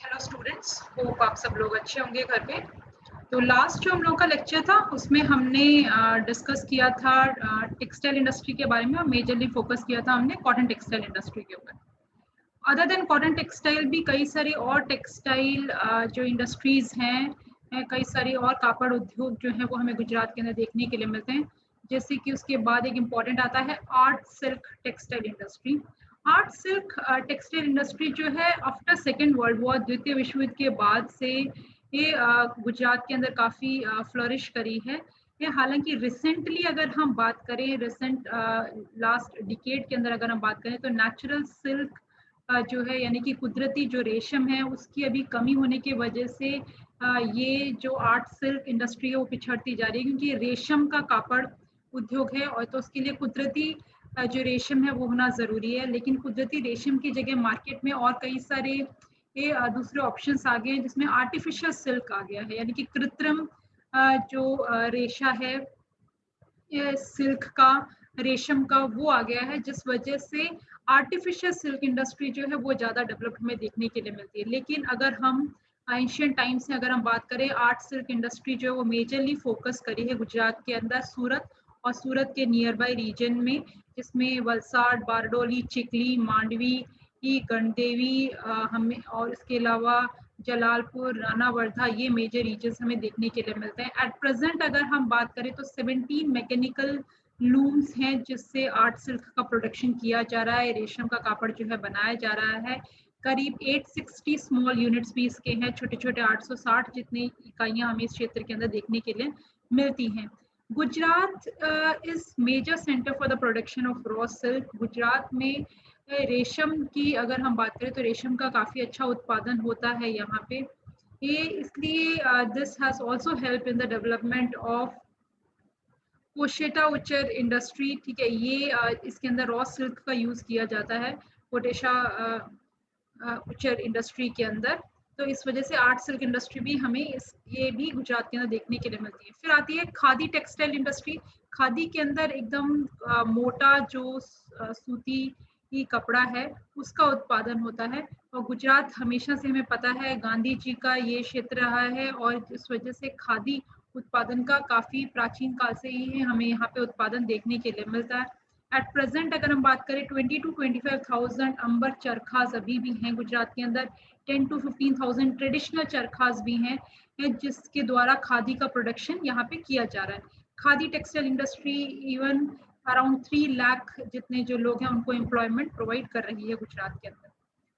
Hello students, hope आप सब लोग अच्छे होंगे घर पे। तो लास्ट जो हम लोग का लेक्चर था उसमें हमने डिस्कस किया था टेक्सटाइल इंडस्ट्री के बारे में और मेजरली फोकस किया था हमने कॉटन टेक्सटाइल इंडस्ट्री के ऊपर। अदर देन कॉटन टेक्सटाइल भी कई सारी और टेक्सटाइल जो इंडस्ट्रीज हैं, कई सारी और कापड़ उद्योग जो है वो हमें गुजरात के अंदर देखने के लिए मिलते हैं। जैसे कि उसके बाद एक इम्पॉर्टेंट आता है art silk textile industry. Art silk textile industry जो है आफ्टर सेकेंड वर्ल्ड वॉर, द्वितीय विश्व युद्ध के बाद से ये गुजरात के अंदर काफ़ी फ्लरिश करी है। ये हालांकि रिसेंटली अगर हम बात करें, रिसेंट लास्ट डिकेड के अंदर अगर हम बात करें तो नेचुरल सिल्क जो है यानी कि कुदरती जो रेशम है उसकी अभी कमी होने की वजह से ये जो आर्ट सिल्क इंडस्ट्री है वो पिछड़ती जा रही है, क्योंकि रेशम का कापड़ उद्योग है और तो उसके लिए कुदरती जो रेशम है वो होना ज़रूरी है। लेकिन कुदरती रेशम की जगह मार्केट में और कई सारे ये दूसरे ऑप्शंस आ गए हैं जिसमें आर्टिफिशियल सिल्क आ गया है, यानी कि कृत्रिम जो रेशा है सिल्क का, रेशम का, वो आ गया है, जिस वजह से आर्टिफिशियल सिल्क इंडस्ट्री जो है वो ज़्यादा डेवलप्ड में देखने के लिए मिलती है। लेकिन अगर हम एंशियंट टाइम से अगर हम बात करें, आर्ट सिल्क इंडस्ट्री जो है वो मेजरली फोकस करी है गुजरात के अंदर सूरत और सूरत के नियर बाय रीजन में, जिसमें वलसाड, बारडोली, चिकली, मांडवी, गणदेवी हमें और इसके अलावा जलालपुर, राणा वर्धा, ये मेजर रीजन्स हमें देखने के लिए मिलते हैं। एट प्रेजेंट अगर हम बात करें तो 17 मैकेनिकल लूम्स हैं जिससे आर्ट सिल्क का प्रोडक्शन किया जा रहा है, रेशम का कापड़ जो है बनाया जा रहा है। करीब 860 स्मॉल यूनिट्स भी इसके हैं, छोटे छोटे 860 जितनी इकाइयां हमें इस क्षेत्र के अंदर देखने के लिए मिलती हैं। Gujarat is major centre for the production of raw silk. Gujarat में रेशम की अगर हम बात करें तो रेशम का काफ़ी अच्छा उत्पादन होता है यहाँ पे। ये इसलिए this has also help in the development of कोशेटा उचर इंडस्ट्री। ठीक है, ये इसके अंदर रॉ सिल्क का यूज़ किया जाता है कोटेशा उचर इंडस्ट्री के अंदर। तो इस वजह से आर्ट सिल्क इंडस्ट्री भी हमें ये भी गुजरात के अंदर देखने के लिए मिलती है। फिर आती है खादी टेक्सटाइल इंडस्ट्री। खादी के अंदर एकदम मोटा जो सूती की कपड़ा है उसका उत्पादन होता है, और गुजरात हमेशा से हमें पता है गांधी जी का ये क्षेत्र रहा है, और इस वजह से खादी उत्पादन का काफ़ी प्राचीन काल से ही हमें यहाँ पे उत्पादन देखने के लिए मिलता है। एट प्रेजेंट अगर हम बात करें 20 to 25,000 अंबर चरखास अभी भी हैं गुजरात के अंदर। 10 to 15,000 ट्रेडिशनल चरखास भी हैं जिसके द्वारा खादी का प्रोडक्शन यहाँ पे किया जा रहा है। Khadi textile industry even around 3 lakh जितने जो लोग हैं उनको एम्प्लॉयमेंट प्रोवाइड कर रही है गुजरात के अंदर।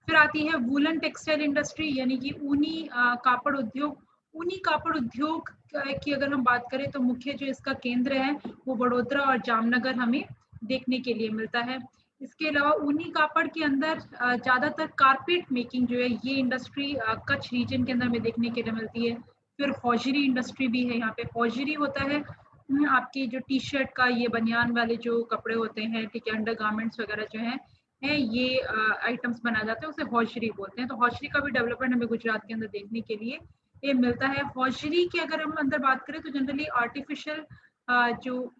फिर आती है वूलन टेक्सटाइल इंडस्ट्री, यानी कि ऊनी कापड़ उद्योग। ऊनी कापड़ उद्योग की अगर हम बात करें तो मुख्य जो इसका केंद्र है वो बड़ोदरा और जामनगर हमें देखने के लिए मिलता है। इसके अलावा ऊनी कापड़ के अंदर ज़्यादातर कारपेट मेकिंग जो है ये इंडस्ट्री कच्छ रीजन के अंदर हमें देखने के लिए मिलती है। फिर हौजरी इंडस्ट्री भी है यहाँ पे। हौजरी होता है आपकी जो टी शर्ट का ये बनियान वाले जो कपड़े होते हैं, ठीक है, अंडर गारमेंट्स वगैरह जो है ये आइटम्स बनाए जाते हैं, उसे हौजरी बोलते हैं। तो हौजरी का भी डेवलपमेंट हमें गुजरात के अंदर देखने के लिए ये मिलता है। हौजरी की अगर हम अंदर बात करें तो जनरली आर्टिफिशियल जो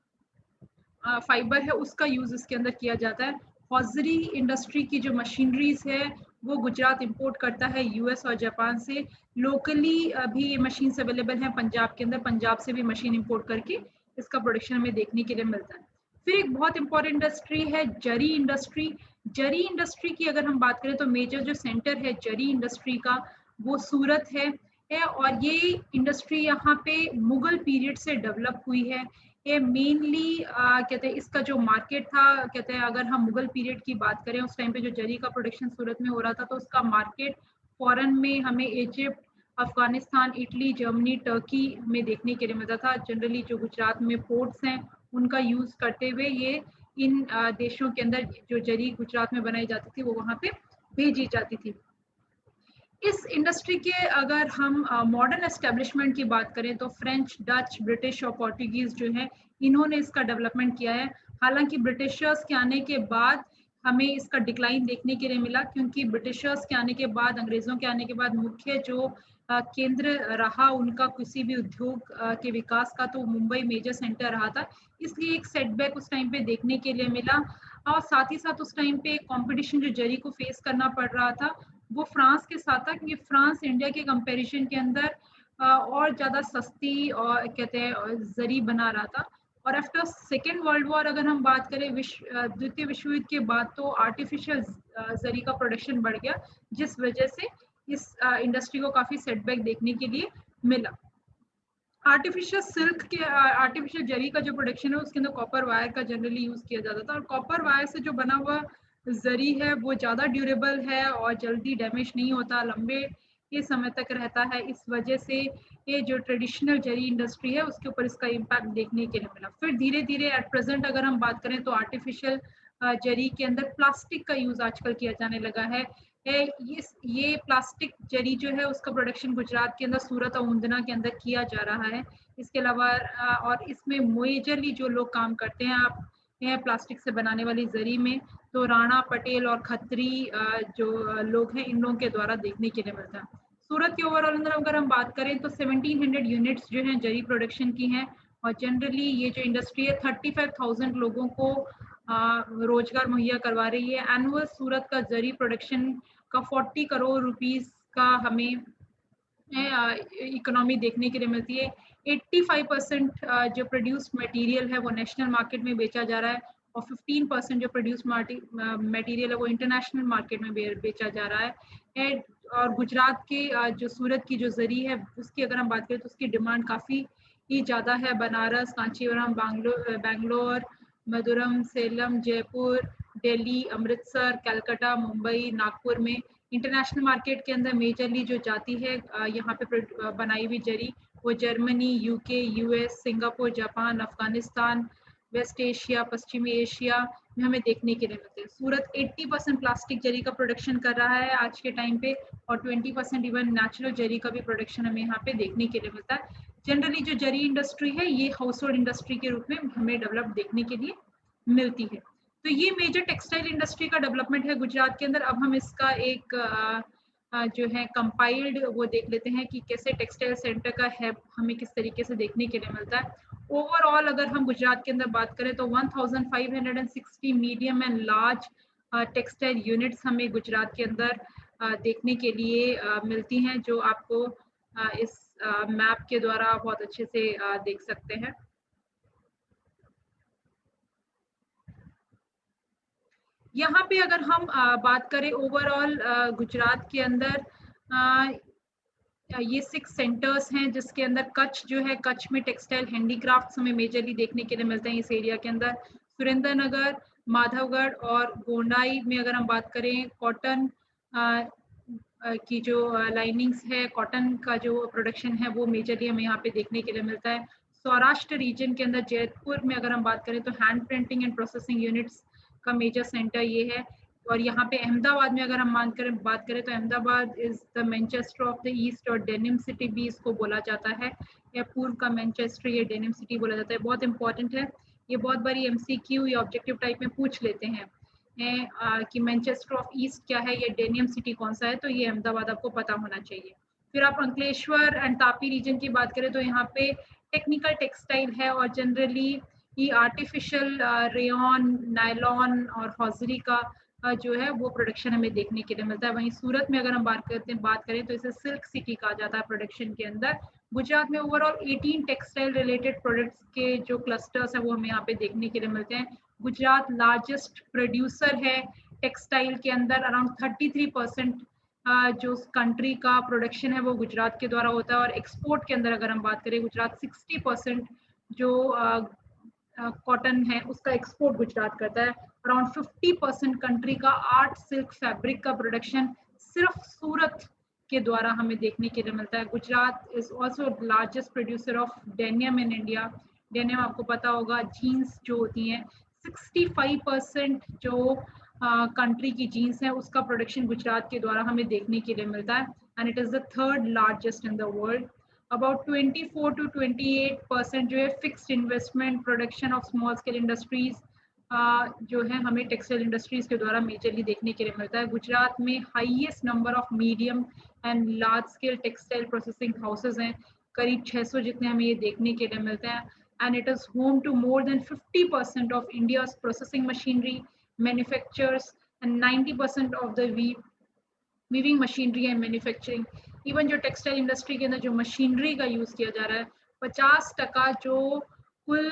फाइबर है उसका यूज इसके अंदर किया जाता है। हौजरी इंडस्ट्री की जो मशीनरीज है वो गुजरात इंपोर्ट करता है यूएस और जापान से। लोकली भी ये मशीन्स अवेलेबल हैं पंजाब के अंदर, पंजाब से भी मशीन इंपोर्ट करके इसका प्रोडक्शन हमें देखने के लिए मिलता है। फिर एक बहुत इंपॉर्टेंट इंडस्ट्री है जरी इंडस्ट्री। जरी इंडस्ट्री की अगर हम बात करें तो मेजर जो सेंटर है जरी इंडस्ट्री का वो सूरत है और ये इंडस्ट्री यहाँ पे मुगल पीरियड से डेवलप हुई है। ये मेनली कहते हैं इसका जो मार्केट था, कहते हैं अगर हम मुगल पीरियड की बात करें उस टाइम पे जो जरी का प्रोडक्शन सूरत में हो रहा था तो उसका मार्केट फॉरेन में हमें Egypt, Afghanistan, Italy, Germany, Turkey में देखने के लिए मिलता था। जनरली जो गुजरात में पोर्ट्स हैं उनका यूज करते हुए ये इन देशों के अंदर जो जरी गुजरात में बनाई जाती थी वो वहाँ पे भेजी जाती थी। इस इंडस्ट्री के अगर हम मॉडर्न एस्टेब्लिशमेंट की बात करें तो फ्रेंच, डच, ब्रिटिश और पोर्टुगीज जो है इन्होंने इसका डेवलपमेंट किया है। हालांकि ब्रिटिशर्स के आने के बाद हमें इसका डिक्लाइन देखने के लिए मिला, क्योंकि ब्रिटिशर्स के आने के बाद, अंग्रेजों के आने के बाद मुख्य जो केंद्र रहा उनका किसी भी उद्योग के विकास का तो मुंबई मेजर सेंटर रहा था, इसलिए एक सेटबैक उस टाइम पे देखने के लिए मिला। और साथ ही साथ उस टाइम पे कंपटीशन जो जरी को फेस करना पड़ रहा था वो फ्रांस के साथ था, क्योंकि फ्रांस इंडिया के कंपैरिजन के अंदर और ज़्यादा सस्ती और कहते हैं जरी बना रहा था। और आफ्टर सेकेंड वर्ल्ड वॉर अगर हम बात करें, द्वितीय विश्व युद्ध के बाद, तो आर्टिफिशियल जरी का प्रोडक्शन बढ़ गया, जिस वजह से इस इंडस्ट्री को काफ़ी सेटबैक देखने के लिए मिला। आर्टिफिशियल जरी का जो प्रोडक्शन है उसके अंदर कॉपर वायर का जनरली यूज किया जाता था, और कॉपर वायर से जो बना हुआ जरी है वो ज़्यादा ड्यूरेबल है और जल्दी डैमेज नहीं होता, लंबे ये समय तक रहता है। इस वजह से ये जो ट्रेडिशनल जरी इंडस्ट्री है उसके ऊपर इसका इम्पैक्ट देखने के लिए मिला। फिर धीरे धीरे एट प्रेजेंट अगर हम बात करें तो आर्टिफिशियल जरी के अंदर प्लास्टिक का यूज आजकल किया जाने लगा है। ये प्लास्टिक जरी जो है उसका प्रोडक्शन गुजरात के अंदर सूरत और ऊंधना के अंदर किया जा रहा है। इसके अलावा और इसमें मेजरली जो लोग काम करते हैं आप प्लास्टिक से बनाने वाली जरी में, तो राणा पटेल और खत्री जो लोग हैं इन लोगों के द्वारा देखने के लिए मिलता है। सूरत के ओवरऑल अंदर अगर हम बात करें तो 1700 यूनिट्स जो हैं जरी प्रोडक्शन की हैं, और जनरली ये जो इंडस्ट्री है 35,000 लोगों को रोजगार मुहैया करवा रही है। एनुअल सूरत का जरी प्रोडक्शन का 40 करोड़ रुपीस का हमें इकोनॉमी देखने के लिए मिलती है। 85% जो प्रोड्यूस मटेरियल है वो नेशनल मार्केट में बेचा जा रहा है, और 15% जो प्रोड्यूस मटेरियल है वो इंटरनेशनल मार्केट में बेचा जा रहा है। और गुजरात के जो सूरत की जो जरी है उसकी अगर हम बात करें तो उसकी डिमांड काफ़ी ही ज़्यादा है। बनारस, कांचीपुरम, बैंगलोर, मधुरम, सेलम, जयपुर, दिल्ली, अमृतसर, कलकत्ता, मुंबई, नागपुर में इंटरनेशनल मार्केट के अंदर मेजरली जो जाती है यहाँ पे बनाई हुई जरी, वो Germany, UK, US, Singapore, Japan, Afghanistan, West Asia, पश्चिमी एशिया में हमें देखने के लिए मिलते हैं। सूरत 80% प्लास्टिक जरी का प्रोडक्शन कर रहा है आज के टाइम पे, और 20% इवन नेचुरल जरी का भी प्रोडक्शन हमें यहाँ पे देखने के लिए मिलता है। जनरली जो जरी इंडस्ट्री है ये हाउस होल्ड इंडस्ट्री के रूप में हमें डेवलप देखने के लिए मिलती है। तो ये मेजर टेक्सटाइल इंडस्ट्री का डेवलपमेंट है गुजरात के अंदर। अब हम इसका एक जो है कंपाइल्ड वो देख लेते हैं कि कैसे टेक्सटाइल सेंटर का है हमें किस तरीके से देखने के लिए मिलता है। ओवरऑल अगर हम गुजरात के अंदर बात करें तो 1560 medium and large textile units हमें गुजरात के अंदर देखने के लिए मिलती हैं, जो आपको इस मैप के द्वारा बहुत अच्छे से देख सकते हैं। यहाँ पे अगर हम बात करें ओवरऑल गुजरात के अंदर ये 6 सेंटर्स हैं, जिसके अंदर कच्छ जो है, कच्छ में टेक्सटाइल हैंडीक्राफ्ट्स हमें मेजरली देखने के लिए मिलते हैं इस एरिया के अंदर। सुरेंद्रनगर, माधवगढ़ और गोंडाई में अगर हम बात करें कॉटन की जो लाइनिंग्स है, कॉटन का जो प्रोडक्शन है वो मेजरली हमें यहाँ पे देखने के लिए मिलता है। सौराष्ट्र रीजन के अंदर जयपुर में अगर हम बात करें तो hand printing and processing units का मेजर सेंटर ये है। और यहाँ पे अहमदाबाद में अगर हम बात करें तो Ahmedabad is the Manchester of the east, और डेनिम सिटी भी इसको बोला जाता है, या पूर्व का मैनचेस्टर ये डेनिम सिटी बोला जाता है। बहुत इंपॉर्टेंट है, ये बहुत बारी एमसीक्यू या ऑब्जेक्टिव टाइप में पूछ लेते हैं कि मैनचेस्टर ऑफ ईस्ट क्या है, ये डेनियम सिटी कौन सा है, तो ये अहमदाबाद आपको पता होना चाहिए। फिर आप अंकलेश्वर एंड तापी रीजन की बात करें तो यहाँ पे टेक्निकल टेक्सटाइल है, और जनरली ये आर्टिफिशियल रेयन, नायलॉन और हॉजरी का जो है वो प्रोडक्शन हमें देखने के लिए मिलता है। वहीं सूरत में अगर हम बात करें तो इसे सिल्क सिटी कहा जाता है प्रोडक्शन के अंदर। गुजरात में ओवरऑल 18 टेक्सटाइल रिलेटेड प्रोडक्ट्स के जो क्लस्टर्स है वो हमें यहाँ पे देखने के लिए मिलते हैं। गुजरात लार्जेस्ट प्रोड्यूसर है टेक्सटाइल के अंदर, अराउंड 33% जो कंट्री का प्रोडक्शन है वो गुजरात के द्वारा होता है। और एक्सपोर्ट के अंदर अगर हम बात करें, गुजरात 60% जो कॉटन है उसका एक्सपोर्ट गुजरात करता है। अराउंड 50% कंट्री का आर्ट सिल्क फैब्रिक का प्रोडक्शन सिर्फ सूरत के द्वारा हमें देखने के लिए मिलता है। Gujarat is also largest producer of denim in India. Denim आपको पता होगा जीन्स जो होती हैं, 65% जो कंट्री की जीन्स है उसका प्रोडक्शन गुजरात के द्वारा हमें देखने के लिए मिलता है, and it is the 3rd largest in the world. About 24 to 28% जो है fixed investment production of small scale industries जो है हमें टेक्सटाइल इंडस्ट्रीज के द्वारा मेजरली देखने के लिए मिलता है। गुजरात में highest number of medium and large scale textile processing houses हैं, करीब 600 जितने हमें ये देखने के लिए मिलते हैं, and it is home to more than 50% of India's processing machinery manufacturers and 90% of the weaving machinery and manufacturing. Even जो टेक्सटाइल इंडस्ट्री के अंदर जो मशीनरी का यूज़ किया जा रहा है, 50% जो कुल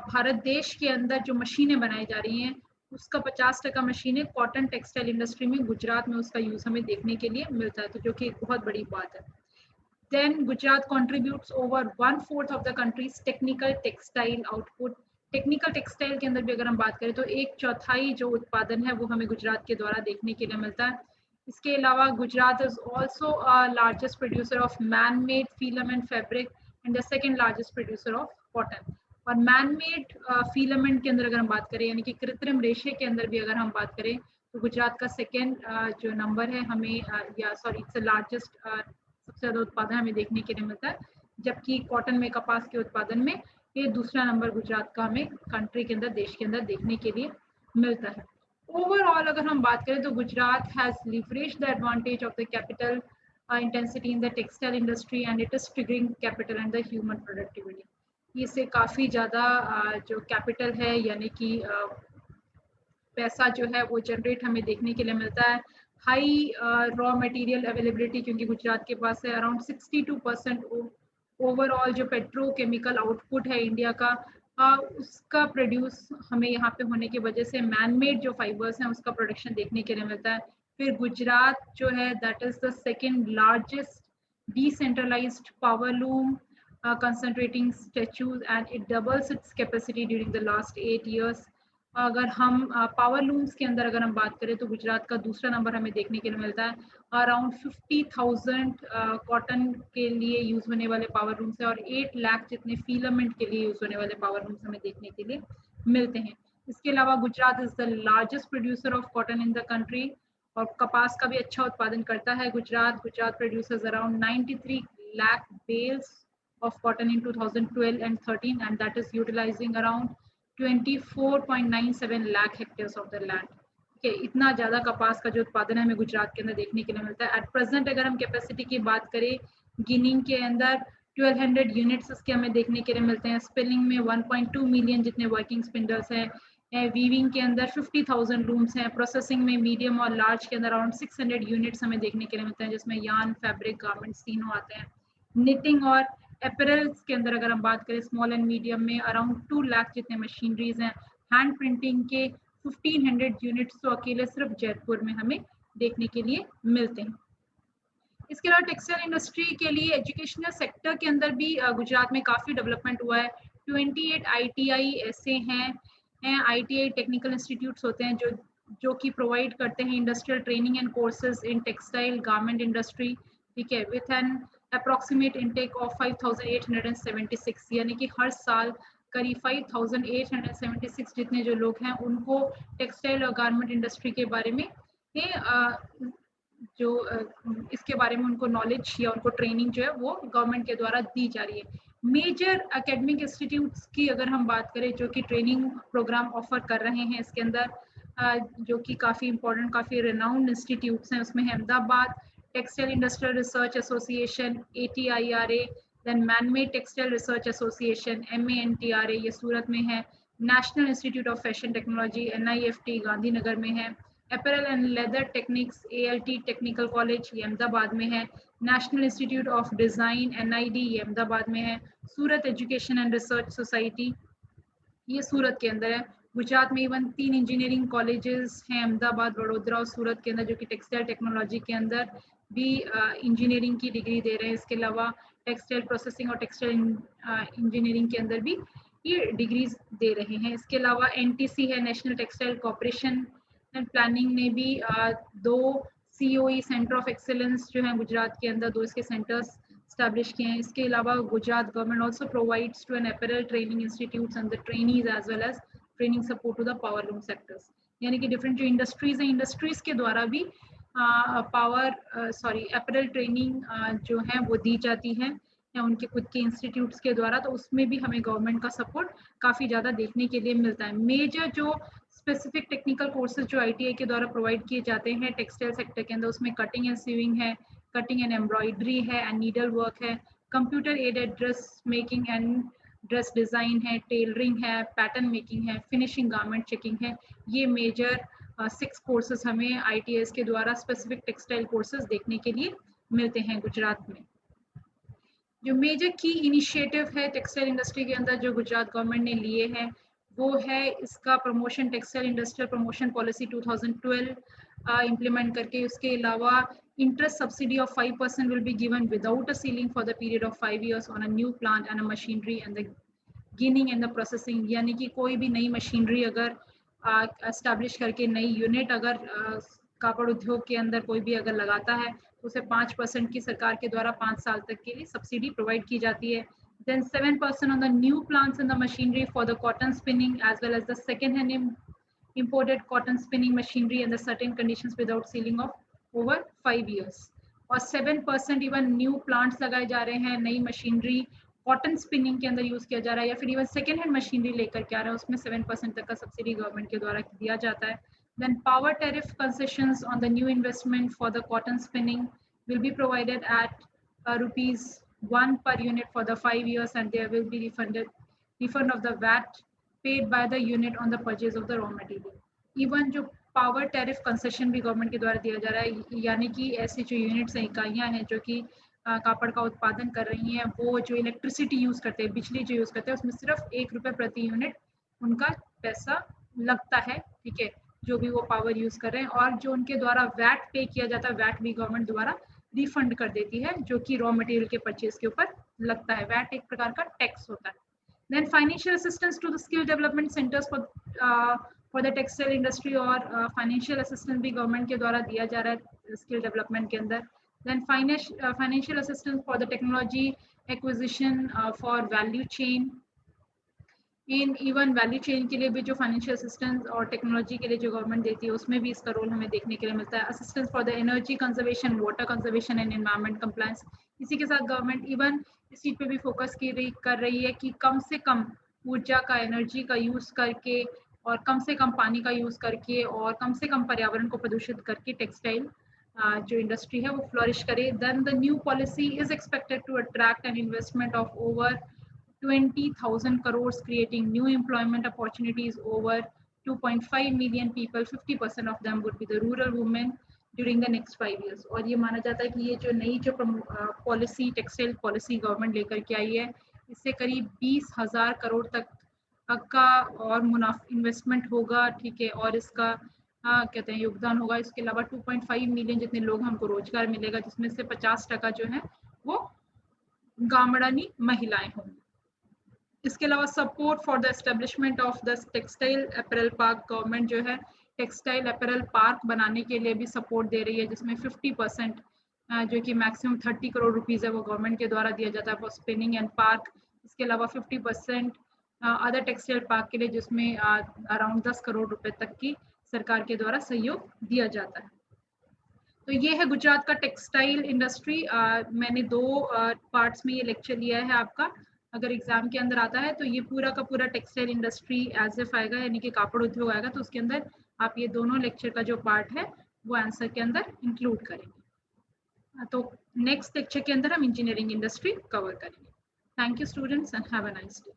भारत देश के अंदर जो मशीनें बनाई जा रही हैं, उसका 50% मशीनें कॉटन टेक्सटाइल इंडस्ट्री में गुजरात में उसका यूज़ हमें देखने के लिए मिलता है, तो जो कि एक बहुत बड़ी बात है। Then Gujarat contributes over 1/4 of the country's technical textile output. Technical textile के अंदर भी अगर हम बात करें तो 1/4 जो उत्पादन है वो हमें गुजरात के द्वारा देखने के लिए मिलता है। इसके अलावा Gujarat is also largest producer of man made filament fabric and the second largest producer of cotton. और मैन मेड फिलामेंट के अंदर अगर हम बात करें यानी कि कृत्रिम रेशे के अंदर भी अगर हम बात करें तो गुजरात का सेकेंड जो नंबर है हमें या सॉरी इट्स लार्जेस्ट सबसे ज्यादा उत्पादन हमें देखने के लिए मिलता है, जबकि कॉटन में कपास के उत्पादन में ये दूसरा नंबर गुजरात का हमें कंट्री के अंदर देश के अंदर देखने के लिए मिलता है। ओवरऑल अगर हम बात करें तो Gujarat has leveraged the advantage of the capital intensity in the textile industry and it is triggering capital and the human productivity. इससे काफ़ी ज़्यादा जो कैपिटल है यानी कि पैसा जो है वो जनरेट हमें देखने के लिए मिलता है। हाई रॉ मटेरियल अवेलेबिलिटी, क्योंकि गुजरात के पास है अराउंड 62% ओवरऑल जो पेट्रोकेमिकल आउटपुट है इंडिया का उसका प्रोड्यूस हमें यहाँ पे होने की वजह से मैन मेड जो फाइबर्स हैं उसका प्रोडक्शन देखने के लिए मिलता है। फिर गुजरात जो है that is the second largest decentralised power loom concentrating statues and it doubles its capacity during the last 8 years. अगर हम पावर लूम्स के अंदर अगर हम बात करें तो गुजरात का दूसरा नंबर हमें देखने के लिए मिलता है। अराउंड 50,000 कॉटन के लिए यूज होने वाले पावर लूम्स है और 8 लाख जितने फिलामेंट के लिए यूज होने वाले पावर लूम्स हमें देखने के लिए मिलते हैं। इसके अलावा Gujarat is the largest producer of cotton in the country और कपास का भी अच्छा उत्पादन करता है Gujarat producers around 93 lakh bales of cotton in 2012 and 13 and that is utilizing around 24.97 lakh hectares of the land. Okay, इतना ज़्यादा कपास का जो उत्पादन है हमें गुजरात के अंदर देखने के लिए मिलता है। एट प्रेजेंट अगर हम कैपेसिटी की बात करें गिनिंग के अंदर 1200 यूनिट्स इसके हमें देखने के लिए मिलते हैं। स्पिनिंग में 1.2 मिलियन जितने वर्किंग स्पिंडल्स हैं। वीविंग के अंदर 50,000 लूम्स हैं। प्रोसेसिंग में मीडियम और लार्ज के अंदर अराउंड 600 यूनिट्स हमें देखने के लिए मिलते हैं जिसमें यार्न, फैब्रिक, गारमेंट्स तीनों आते हैं। निटिंग और अपरेल्स के अंदर अगर हम बात करें स्मॉल एंड मीडियम में अराउंड 2 लाख जितने मशीनरीज हैं। हैंड प्रिंटिंग के 1500 यूनिट्स तो अकेले सिर्फ जयपुर में हमें देखने के लिए मिलते हैं। इसके अलावा टेक्सटाइल इंडस्ट्री के लिए एजुकेशनल सेक्टर के अंदर भी गुजरात में काफ़ी डेवलपमेंट हुआ है। 28 ITI ऐसे हैं ITI टेक्निकल इंस्टीट्यूट्स होते हैं जो कि प्रोवाइड करते हैं industrial training and courses in textile garment industry. ठीक है, with an approximate intake of 5,876 यानी कि हर साल करीब 5,876 जितने जो लोग हैं उनको टेक्सटाइल और गारमेंट इंडस्ट्री के बारे में जो इसके बारे में उनको नॉलेज या उनको ट्रेनिंग जो है वो गवर्नमेंट के द्वारा दी जा रही है। मेजर एकेडमिक इंस्टीट्यूट्स की अगर हम बात करें जो कि ट्रेनिंग प्रोग्राम ऑफर कर रहे हैं इसके अंदर जो कि काफ़ी इंपॉर्टेंट काफ़ी रिनाउंड इंस्टीट्यूट्स हैं उसमें Ahmedabad Textile Industrial Research Association ATIRA, then Man-made Textile Research Association MANTRA ये सूरत में है। National Institute of Fashion Technology NIFT Gandhinagar में है। Apparel and Leather Techniques ALT Technical College ये अहमदाबाद में है। National Institute of Design NID ये अहमदाबाद में है। Surat Education and Research Society ये सूरत के अंदर है। गुजरात में इवन 3 इंजीनियरिंग कॉलेजेस हैं अहमदाबाद, वडोदरा और सूरत के अंदर जो कि टेक्सटाइल टेक्नोलॉजी के अंदर भी इंजीनियरिंग की डिग्री दे रहे हैं। इसके अलावा टेक्सटाइल प्रोसेसिंग और टेक्सटाइल इंजीनियरिंग के अंदर भी ये डिग्रीज दे रहे हैं। इसके अलावा NTC है national textile corporation and planning ने भी 2 COE सेंटर ऑफ एक्सेलेंस जो है गुजरात के अंदर 2 इसके सेंटर्स established किए हैं। इसके अलावा Gujarat government also provides to an apparel training institutes and the trainees as well as training support to the power loom sectors। यानी कि डिफरेंट जो इंडस्ट्रीज हैं इंडस्ट्रीज के द्वारा भी अपैरल ट्रेनिंग जो है वो दी जाती है या उनके खुद के इंस्टीट्यूट्स के द्वारा, तो उसमें भी हमें गवर्नमेंट का सपोर्ट काफ़ी ज़्यादा देखने के लिए मिलता है। मेजर जो स्पेसिफिक टेक्निकल कोर्सेज जो ITI के द्वारा प्रोवाइड किए जाते हैं टेक्सटाइल सेक्टर के अंदर उसमें कटिंग एंड सीविंग है, कटिंग एंड एम्ब्रॉयडरी है एंड नीडल वर्क है, computer aided dress making and dress design है, टेलरिंग है, पैटर्न मेकिंग है, फिनिशिंग गारमेंट चेकिंग है। ये मेजर 6 कोर्सेज हमें ITS के द्वारा स्पेसिफिक टेक्सटाइल कोर्सेज देखने के लिए मिलते हैं गुजरात में। जो मेजर की इनिशिएटिव है टेक्सटाइल इंडस्ट्री के अंदर जो गुजरात गवर्नमेंट ने लिए हैं वो है इसका promotion, textile industrial promotion policy 2012 implement करके। उसके अलावा interest subsidy of 5% will be given without a ceiling for the period of 5 years on a new plant and a machinery and the ginning and the processing, यानी कि कोई भी नई machinery अगर establish करके नई यूनिट अगर कापड़ उद्योग के अंदर कोई भी अगर लगाता है तो उसे 5% की सरकार के द्वारा 5 साल तक के लिए सब्सिडी प्रोवाइड की जाती है। Then 7% on the new plants and the machinery for the cotton spinning as well as the second hand imported cotton spinning machinery and the certain conditions without ceiling of over 5 years। और 7% even new plants लगाए जा रहे हैं, नई machinery cotton spinning के अंदर use किया जा रहा है या फिर इवन सेकेंड हैंड मशीनरी लेकर के आ रहा है, उसमें 7% तक का सब्सिडी गवर्नमेंट के द्वारा दिया जाता है। Then power tariff concessions on the new investment for the cotton spinning will be provided at ₹1 per unit for the 5 years and there will be refund of the VAT paid by the unit on the purchase of the raw material। Even जो power tariff concession भी government के द्वारा दिया जा रहा है, यानी कि ऐसी जो यूनिट्स हैं, इकाइयाँ हैं जो कि कापड़ का उत्पादन कर रही हैं, वो जो इलेक्ट्रिसिटी यूज़ करते हैं, बिजली जो यूज़ करते हैं, उसमें सिर्फ ₹1 प्रति यूनिट उनका पैसा लगता है, ठीक है, जो भी वो पावर यूज़ कर रहे हैं। और जो उनके द्वारा वैट पे किया जाता है, वैट भी गवर्नमेंट द्वारा रिफंड कर देती है, जो कि रॉ मटेरियल के परचेज के ऊपर लगता है। वैट एक प्रकार का टैक्स होता है। Then financial assistance to the skill development centres for the textile industry, और फाइनेंशियल असिस्टेंस भी गवर्नमेंट के द्वारा दिया जा रहा है स्किल डेवलपमेंट के अंदर। Then financial assistance for the technology acquisition for value chain। In even value chain के लिए भी जो फाइनेंशियल असिस्टेंस और टेक्नोलॉजी के लिए जो गवर्नमेंट देती है उसमें भी इसका रोल हमें देखने के लिए मिलता है। Assistance for the energy conservation, water conservation and environment compliance. इसी के साथ गवर्नमेंट इवन इस चीज़ पे भी फोकस कर रही है कि कम से कम ऊर्जा का, एनर्जी का यूज़ करके और कम से कम पानी का यूज़ करके और कम से कम पर्यावरण को प्रदूषित करके टेक्सटाइल जो इंडस्ट्री है वो फ्लोरिश करे। Then the new policy is expected to attract an investment of over 20,000 crores, creating new employment opportunities over 2.5 million people, 50% of them would be the rural women during the next 5 years। और ये माना जाता है कि ये जो नई जो पॉलिसी, टेक्सटाइल पॉलिसी गवर्नमेंट लेकर के आई है, इससे करीब 20,000 करोड़ तक का और मुनाफा इन्वेस्टमेंट होगा, ठीक है, और इसका कहते हैं योगदान होगा। इसके अलावा 2.5 मिलियन जितने लोग हमको रोजगार मिलेगा, जिसमें से 50% जो है वो गामड़ानी महिलाएं होंगी। इसके अलावा support for the establishment of the textile apparel park, government जो है टेक्सटाइल अपैरल पार्क बनाने के लिए भी सपोर्ट दे रही है, जिसमें 50% जो कि मैक्सिमम 30 करोड़ रुपीज़ है वो गवर्नमेंट के द्वारा दिया जाता है फॉर स्पिनिंग एंड पार्क। इसके अलावा 50% अदर टेक्सटाइल पार्क के लिए, जिसमें अराउंड 10 करोड़ रुपए तक की सरकार के द्वारा सहयोग दिया जाता है। तो ये है गुजरात का टेक्सटाइल इंडस्ट्री। मैंने 2 पार्ट्स में ये लेक्चर लिया है आपका। अगर एग्जाम के अंदर आता है तो ये पूरा का पूरा टेक्सटाइल इंडस्ट्री एज इफ आएगा, यानी कि कापड़ उद्योग आएगा, तो उसके अंदर आप ये दोनों लेक्चर का जो पार्ट है वो आंसर के अंदर इंक्लूड करेंगे। तो नेक्स्ट लेक्चर के अंदर हम इंजीनियरिंग इंडस्ट्री कवर करेंगे। Thank you students and have a nice day.